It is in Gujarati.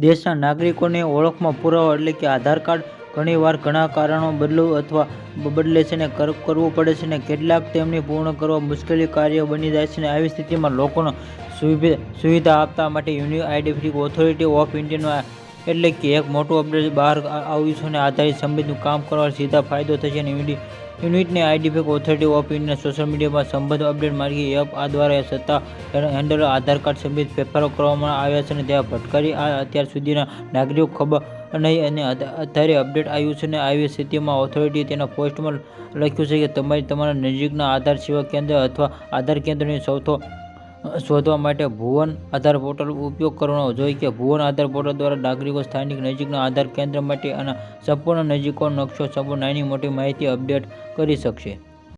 દેશના નાગરિકોને ઓળખમાં પુરાવો એટલે કે આધાર કાર્ડ ઘણીવાર ઘણા કારણો બદલે છે ને કરવું પડે છે ને કેટલાક તેમની પૂર્ણ કરવા મુશ્કેલી કાર્ય બની જાય છે ને આવી સ્થિતિમાં લોકોને સુવિધા આપવા માટે યુનિક આઈડેન્ટિટી ઓથોરિટી ઓફ ઇન્ડિયાનો એટલે કે એક મોટું અપડેટ બહાર આવ્યું છે અને આધારિત સંબંધનું કામ કરવા સીધા ફાયદો થશે અને યુનિટની identity authority of India social મીડિયામાં સંબંધ અપડેટ માર્ગી એપ આ દ્વારા સત્તા હેન્ડલ આધાર કાર્ડ સંબંધિત ફેરફારો કરવામાં આવ્યા છે અને ત્યાં ભટકારી અત્યાર સુધીના નાગરિકો ખબર નહીં અને અત્યારે અપડેટ આવ્યું છે અને આવી સ્થિતિમાં ઓથોરિટી તેના પોસ્ટમાં લખ્યું છે કે તમારા નજીકના આધાર સેવા કેન્દ્ર અથવા આધાર કેન્દ્રની શોધવા માટે ભુવન આધાર પોર્ટલ ઉપયોગ કરવાનો જોઈએ કે ભુવન આધાર પોર્ટલ દ્વારા નાગરિકો સ્થાનિક નજીકના આધાર કેન્દ્ર માટે અને સંપૂર્ણ નજીકનો નકશો સંપૂર્ણ નાની મોટી માહિતી અપડેટ કરી શકશે।